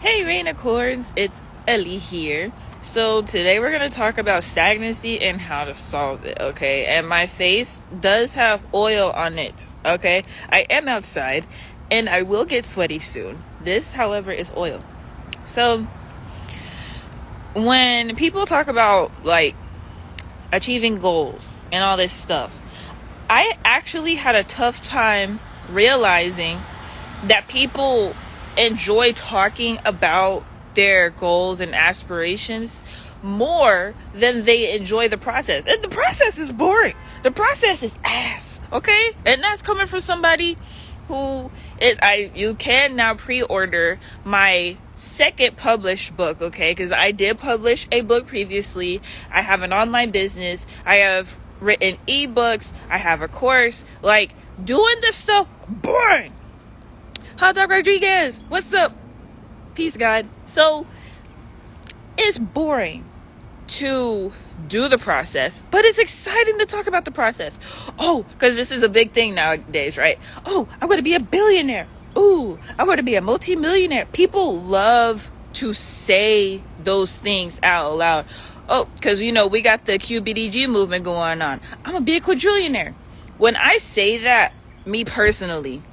Hey Rainicorns, it's Ellie here. So today we're going to talk about stagnancy and how to solve it, okay? And my face does have oil on it, okay? I am outside and I will get sweaty soon. This, however, is oil. So when people talk about like achieving goals and all this stuff, I actually had a tough time realizing that people enjoy talking about their goals and aspirations more than they enjoy the process. And the process is boring. The process is ass, okay? And that's coming from somebody who is, you can now pre-order my second published book, okay? Because I did publish a book previously. I have an online business. I have written ebooks. I have a course. Like, doing this stuff, boring. Hot Dog Rodriguez, what's up? Peace, God. So, it's boring to do the process, but it's exciting to talk about the process. Oh, because this is a big thing nowadays, right? Oh, I'm going to be a billionaire. Ooh, I'm going to be a multimillionaire. People love to say those things out loud. Oh, because, we got the QBDG movement going on. I'm going to be a quadrillionaire. When I say that, me personally,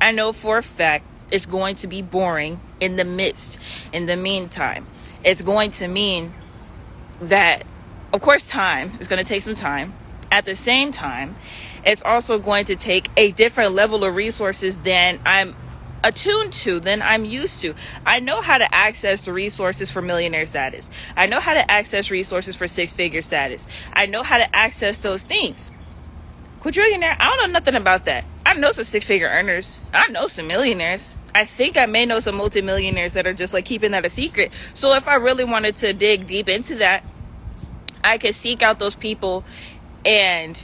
I know for a fact it's going to be boring in the meantime. It's going to mean that, of course, time is going to take some time. At the same time, it's also going to take a different level of resources than I'm attuned to, than I'm used to. I know how to access the resources for millionaire status. I know how to access resources for six-figure status. I know how to access those things. Quadrillionaire, I don't know nothing about that. I know some six-figure earners. I know some millionaires. I think I may know some multimillionaires that are just like keeping that a secret. So if I really wanted to dig deep into that, I could seek out those people and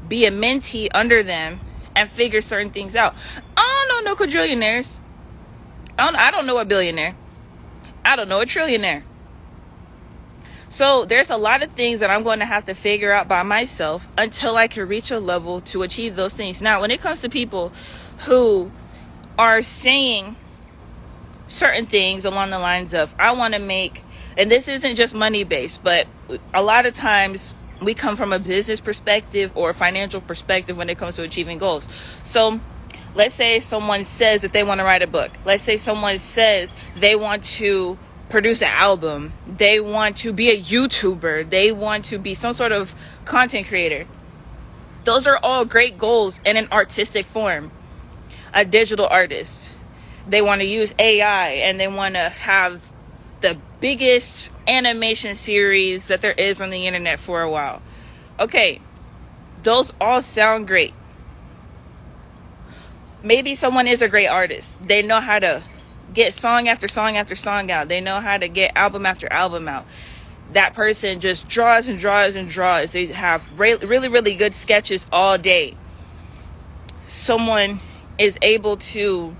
be a mentee under them and figure certain things out. I don't know no quadrillionaires. I don't know a billionaire. I don't know a trillionaire. So there's a lot of things that I'm going to have to figure out by myself until I can reach a level to achieve those things. Now, when it comes to people who are saying certain things along the lines of, I want to make, and this isn't just money based, but a lot of times we come from a business perspective or a financial perspective when it comes to achieving goals. So let's say someone says that they want to write a book. Let's say someone says they want to produce an album. They want to be a YouTuber. They want to be some sort of content creator. Those are all great goals in an artistic form. A digital artist. They want to use AI and they want to have the biggest animation series that there is on the internet for a while. Okay, those all sound great. Maybe someone is a great artist. They know how to get song after song after song out. They know how to get album after album out. That person just draws and draws and draws. They have really, really good sketches all day. Someone is able to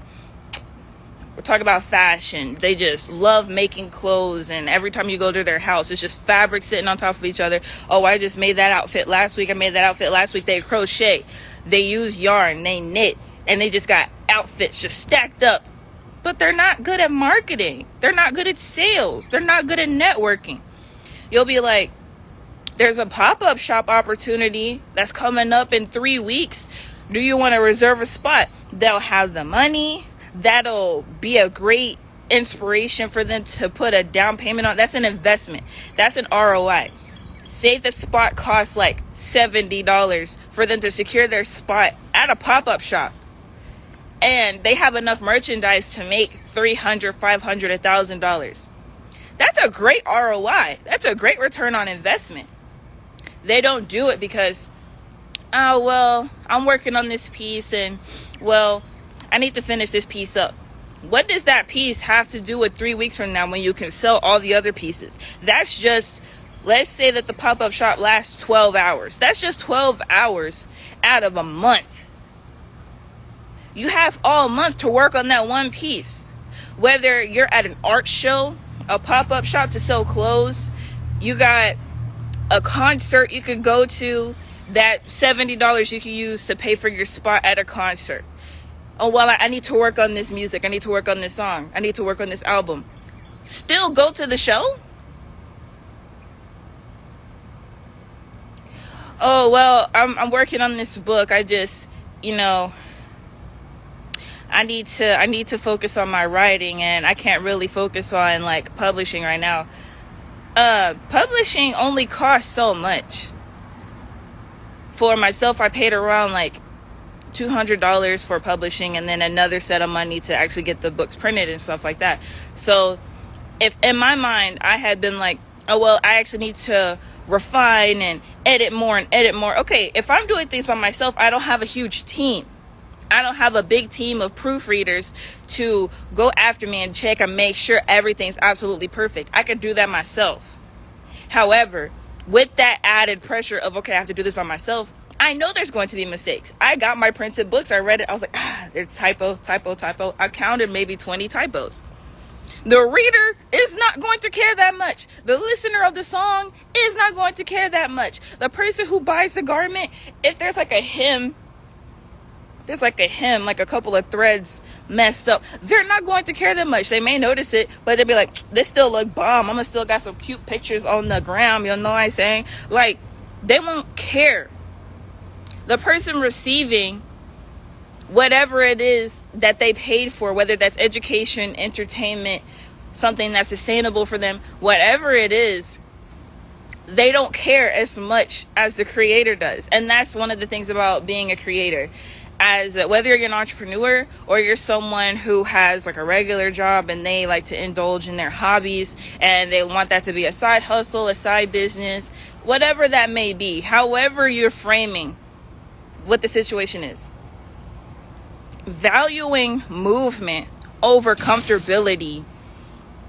talk about fashion. They just love making clothes, and every time you go to their house, it's just fabric sitting on top of each other. Oh, I just made that outfit last week. I made that outfit last week. They crochet. They use yarn. They knit. And they just got outfits just stacked up. But they're not good at marketing. They're not good at sales. They're not good at networking. You'll be like, there's a pop-up shop opportunity that's coming up in 3 weeks. Do you want to reserve a spot? They'll have the money. That'll be a great inspiration for them to put a down payment on. That's an investment. That's an ROI. Say the spot costs like $70 for them to secure their spot at a pop-up shop. And they have enough merchandise to make $300, $500, $1,000. That's a great ROI. That's a great return on investment. They don't do it because, oh, well, I'm working on this piece and, well, I need to finish this piece up. What does that piece have to do with 3 weeks from now when you can sell all the other pieces? That's just, let's say that the pop-up shop lasts 12 hours. That's just 12 hours out of a month. You have all month to work on that one piece. Whether you're at an art show, a pop-up shop to sell clothes, you got a concert you could go to, that $70 you can use to pay for your spot at a concert. Oh, well, I need to work on this music. I need to work on this song. I need to work on this album. still go to the show? Oh, well, I'm working on this book. I just, I need to focus on my writing, and I can't really focus on like publishing right now. Publishing only costs so much. For myself, I paid around like $200 for publishing, and then another set of money to actually get the books printed and stuff like that. So if in my mind I had been like, oh well, I actually need to refine and edit more. Okay, if I'm doing things by myself, I don't have a huge team. I don't have a big team of proofreaders to go after me and check and make sure everything's absolutely perfect. I could do that myself. However, with that added pressure of, okay, I have to do this by myself, I know there's going to be mistakes. I got my printed books. I read it. I was like, there's typo. I counted maybe 20 typos. The reader is not going to care that much. The listener of the song is not going to care that much. The person who buys the garment, if there's like a hem, like a couple of threads messed up, they're not going to care that much. They may notice it, but they'll be like, this still look bomb. I'm gonna still got some cute pictures on the gram. You know what I'm saying? Like, they won't care. The person receiving whatever it is that they paid for, whether that's education, entertainment, something that's sustainable for them, whatever it is, they don't care as much as the creator does. And that's one of the things about being a creator. As whether you're an entrepreneur or you're someone who has like a regular job and they like to indulge in their hobbies and they want that to be a side hustle, a side business, whatever that may be, however you're framing what the situation is, valuing movement over comfortability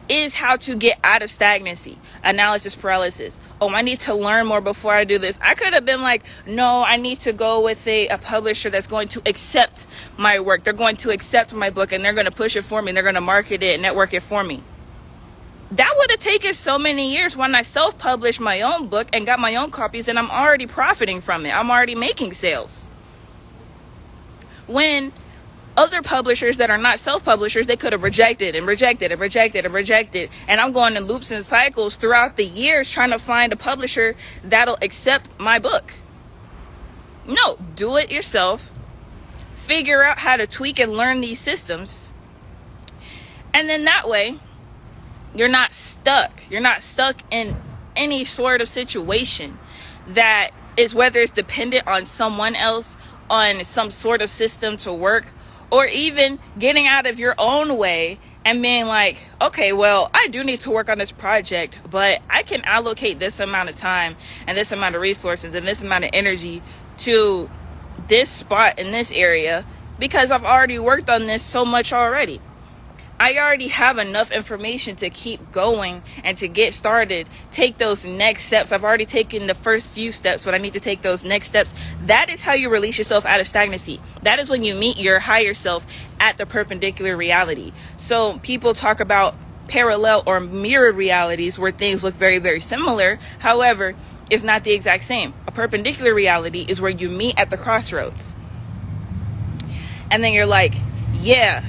is how to get out of stagnancy, analysis paralysis. Oh, I need to learn more before I do this. I could have been like, no, I need to go with a publisher that's going to accept my work. They're going to accept my book and they're going to push it for me. They're going to market it and network it for me. That would have taken so many years when I self-published my own book and got my own copies, and I'm already profiting from it. I'm already making sales. When other publishers that are not self-publishers, they could have rejected. And I'm going in loops and cycles throughout the years trying to find a publisher that'll accept my book. No, do it yourself. Figure out how to tweak and learn these systems. And then that way, you're not stuck. You're not stuck in any sort of situation that is, whether it's dependent on someone else, on some sort of system to work, or even getting out of your own way and being like, okay, well, I do need to work on this project, but I can allocate this amount of time and this amount of resources and this amount of energy to this spot in this area because I've already worked on this so much already. I already have enough information to keep going and to get started, take those next steps. I've already taken the first few steps, but I need to take those next steps. That is how you release yourself out of stagnancy. That is when you meet your higher self at the perpendicular reality. So people talk about parallel or mirror realities where things look very, very similar. However, it's not the exact same. A perpendicular reality is where you meet at the crossroads. And then you're like, yeah.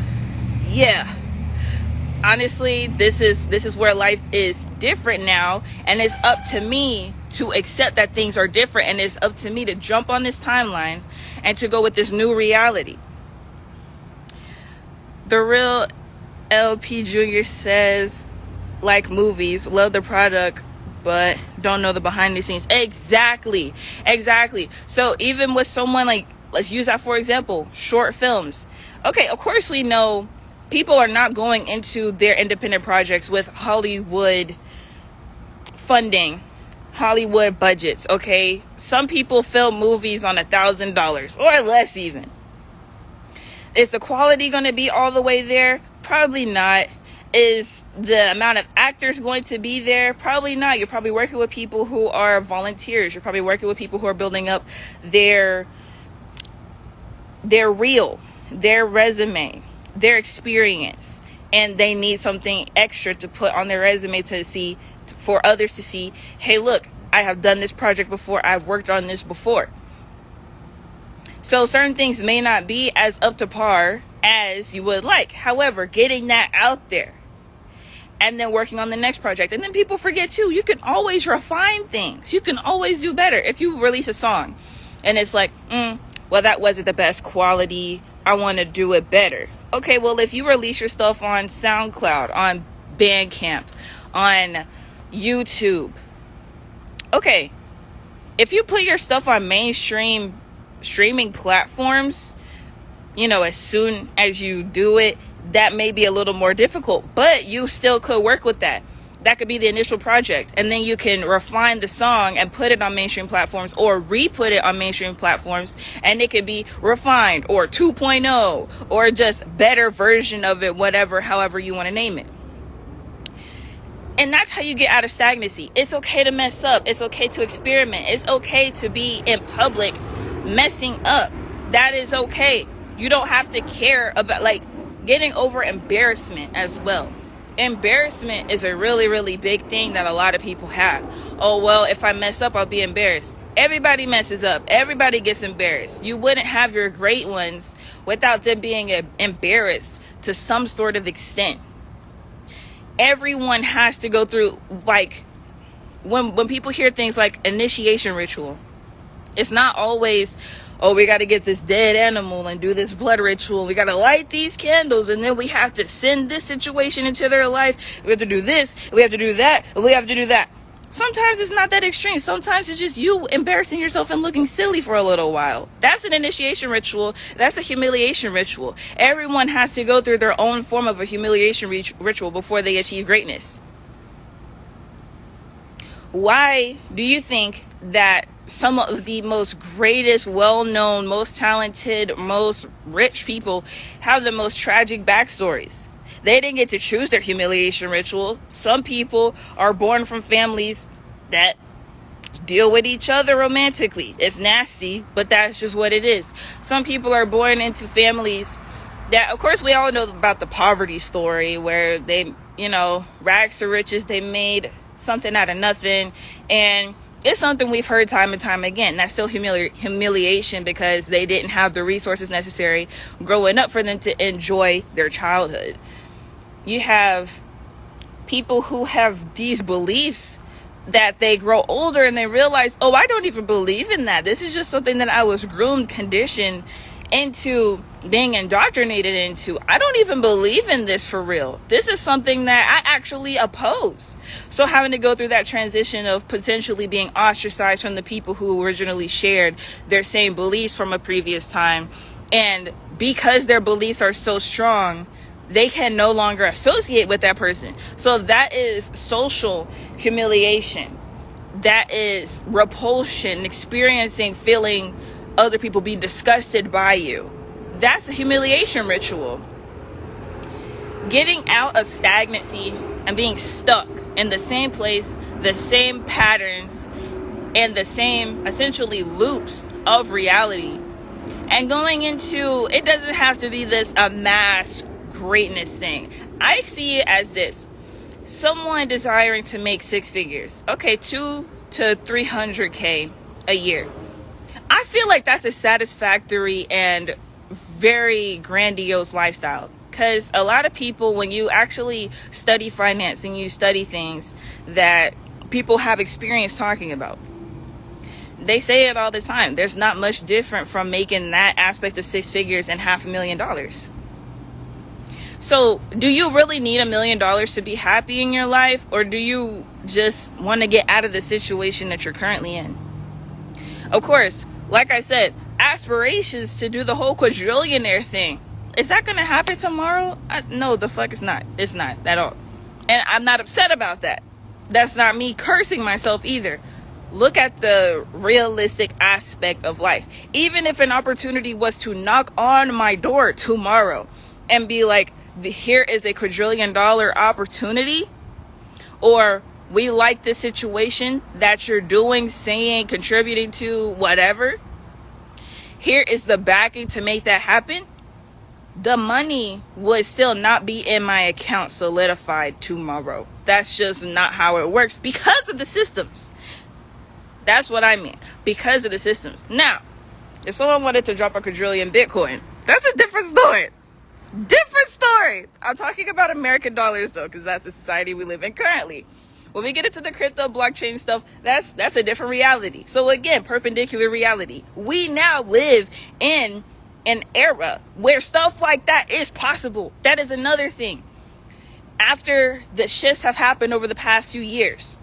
Honestly, this is where life is different now, and it's up to me to accept that things are different, and it's up to me to jump on this timeline and to go with this new reality. The Real LP Jr. says, like movies, love the product but don't know the behind the scenes. Exactly. So even with someone like, let's use that for example, short films. Okay, of course we know people are not going into their independent projects with Hollywood funding, Hollywood budgets, okay? Some people film movies on $1,000 or less even. Is the quality going to be all the way there? Probably not. Is the amount of actors going to be there? Probably not. You're probably working with people who are volunteers. You're probably working with people who are building up their reel, their resume, their experience, and they need something extra to put on their resume to see, for others to see, hey, look, I have done this project before, I've worked on this before. So certain things may not be as up to par as you would like. However, getting that out there and then working on the next project. And then people forget too, you can always refine things. You can always do better. If you release a song and it's like, well, that wasn't the best quality, I want to do it better. Okay, well, if you release your stuff on SoundCloud, on Bandcamp, on YouTube, okay, if you put your stuff on mainstream streaming platforms, as soon as you do it, that may be a little more difficult, but you still could work with that. That could be the initial project, and then you can refine the song and put it on mainstream platforms, or re-put it on mainstream platforms, and it could be refined or 2.0 or just better version of it, whatever, however you want to name it. And that's how you get out of stagnancy. It's okay to mess up. It's okay to experiment. It's okay to be in public messing up. That is okay. You don't have to care about getting over embarrassment as well. Embarrassment is a really, really big thing that a lot of people have. Oh, well, if I mess up, I'll be embarrassed. Everybody messes up. Everybody gets embarrassed. You wouldn't have your great ones without them being embarrassed to some sort of extent. Everyone has to go through, when people hear things like initiation ritual, it's not always, oh, we got to get this dead animal and do this blood ritual. We got to light these candles, and then we have to send this situation into their life. We have to do this, we have to do that, and we have to do that. Sometimes it's not that extreme. Sometimes it's just you embarrassing yourself and looking silly for a little while. That's an initiation ritual. That's a humiliation ritual. Everyone has to go through their own form of a humiliation ritual before they achieve greatness. Why do you think that some of the most greatest, well-known, most talented, most rich people have the most tragic backstories? They didn't get to choose their humiliation ritual. Some people are born from families that deal with each other romantically. It's nasty, but that's just what it is. Some people are born into families that, of course, we all know about the poverty story where they, rags to riches, they made something out of nothing. And it's something we've heard time and time again. That's still humiliation because they didn't have the resources necessary growing up for them to enjoy their childhood. You have people who have these beliefs that they grow older and they realize, oh, I don't even believe in that. This is just something that I was groomed, conditioned into being indoctrinated into. I don't even believe in this for real. This is something that I actually oppose. So having to go through that transition of potentially being ostracized from the people who originally shared their same beliefs from a previous time. And because their beliefs are so strong, they can no longer associate with that person. So that is social humiliation. That is repulsion, feeling other people be disgusted by you. That's a humiliation ritual. Getting out of stagnancy and being stuck in the same place, the same patterns, and the same essentially loops of reality. And going into, it doesn't have to be this amassed greatness thing. I see it as this: someone desiring to make six figures, okay, 200 to 300K a year. I feel like that's a satisfactory and very grandiose lifestyle, because a lot of people, when you actually study finance and you study things that people have experience talking about, they say it all the time. There's not much different from making that aspect of six figures and $500,000. So do you really need $1 million to be happy in your life, or do you just want to get out of the situation that you're currently in? Of course, like I said, aspirations to do the whole quadrillionaire thing. Is that going to happen tomorrow? No, the fuck it's not. It's not at all. And I'm not upset about that. That's not me cursing myself either. Look at the realistic aspect of life. Even if an opportunity was to knock on my door tomorrow and be like, here is a $1,000,000,000 opportunity, or we like this situation that you're doing, saying, contributing to, whatever. Here is the backing to make that happen. The money would still not be in my account solidified tomorrow. That's just not how it works because of the systems. That's what I mean. Because of the systems. Now, if someone wanted to drop a quadrillion Bitcoin, that's a different story. Different story. I'm talking about American dollars though, because that's the society we live in currently. When we get into the crypto blockchain stuff, that's a different reality. So again, perpendicular reality. We now live in an era where stuff like that is possible. That is another thing. After the shifts have happened over the past few years,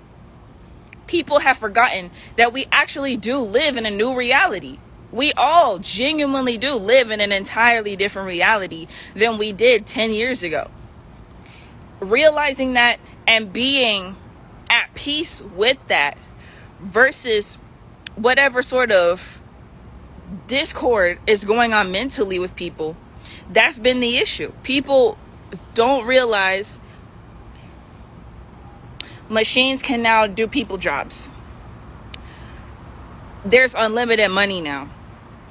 people have forgotten that we actually do live in a new reality. We all genuinely do live in an entirely different reality than we did 10 years ago. Realizing that and being at peace with that versus whatever sort of discord is going on mentally with people, that's been the issue. People don't realize machines can now do people jobs. There's unlimited money now.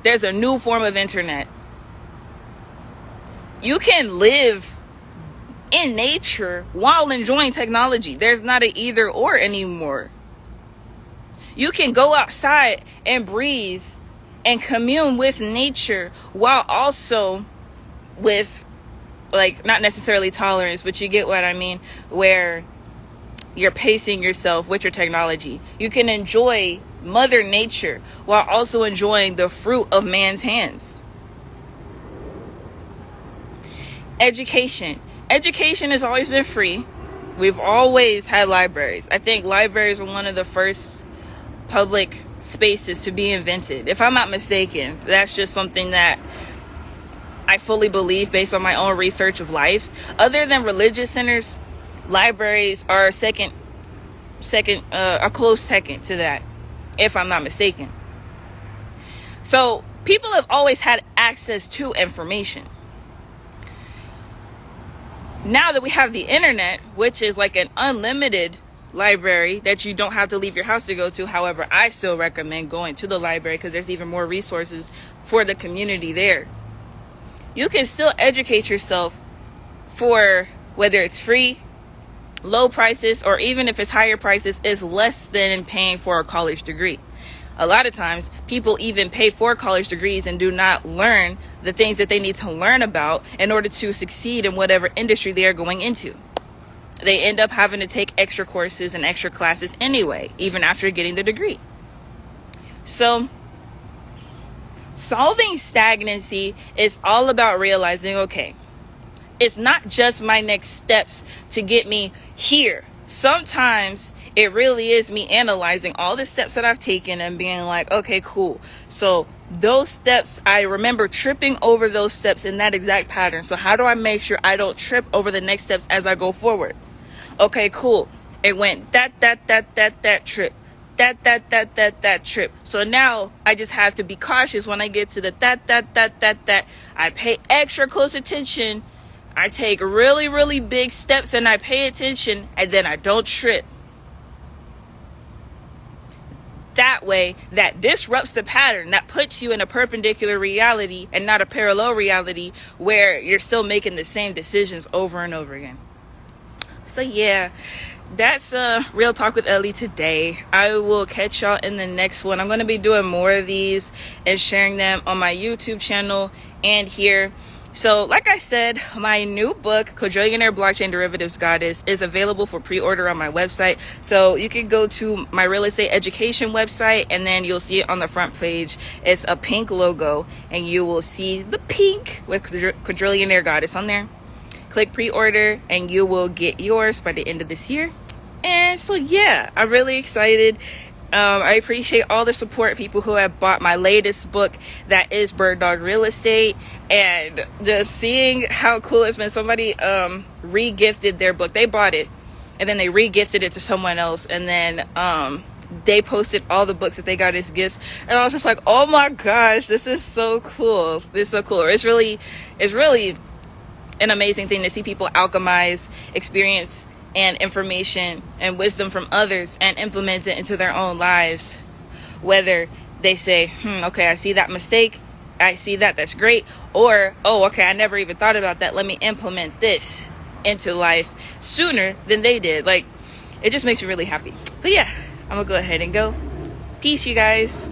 There's a new form of internet. You can live in nature while enjoying technology. There's not an either or anymore. You can go outside and breathe and commune with nature while also with, like, not necessarily tolerance, but you get what I mean, where you're pacing yourself with your technology. You can enjoy Mother Nature while also enjoying the fruit of man's hands. Education has always been free. We've always had libraries. I think libraries were one of the first public spaces to be invented. If I'm not mistaken, that's just something that I fully believe based on my own research of life. Other than religious centers, libraries are a close second to that, if I'm not mistaken. So people have always had access to information. Now that we have the internet, which is like an unlimited library that you don't have to leave your house to go to. However, I still recommend going to the library because there's even more resources for the community there. You can still educate yourself for whether it's free, low prices, or even if it's higher prices, is less than paying for a college degree. A lot of times people even pay for college degrees and do not learn the things that they need to learn about in order to succeed in whatever industry they are going into. They end up having to take extra courses and extra classes anyway, even after getting the degree. So solving stagnancy is all about realizing, okay, it's not just my next steps to get me here. Sometimes it really is me analyzing all the steps that I've taken and being like, okay, cool. So those steps, I remember tripping over those steps in that exact pattern. So how do I make sure I don't trip over the next steps as I go forward? Okay, cool. It went that trip. That trip. So now I just have to be cautious when I get to the that. I pay extra close attention. I take really, really big steps and I pay attention, and then I don't trip. That way, that disrupts the pattern, that puts you in a perpendicular reality and not a parallel reality where you're still making the same decisions over and over again. So yeah, that's Real Talk with Ellie today. I will catch y'all in the next one. I'm going to be doing more of these and sharing them on my YouTube channel and here. So like I said, my new book, Quadrillionaire Blockchain Derivatives Goddess, is available for pre-order on my website. So you can go to my real estate education website and then you'll see it on the front page. It's a pink logo and you will see the pink with Quadrillionaire Goddess on there. Click pre-order and you will get yours by the end of this year. And so yeah, I'm really excited. I appreciate all the support, people who have bought my latest book, that is Bird Dog Real Estate, and just seeing how cool it's been. Somebody re-gifted their book. They bought it and then they re-gifted it to someone else, and then they posted all the books that they got as gifts, and I was just like, oh my gosh, this is so cool. This is so cool. It's really an amazing thing to see people alchemize experience and information and wisdom from others and implement it into their own lives. Whether they say, okay, I see that mistake, I see that's great, or, oh, okay, I never even thought about that, let me implement this into life sooner than they did. Like, it just makes you really happy. But yeah, I'm gonna go ahead and go. Peace, you guys.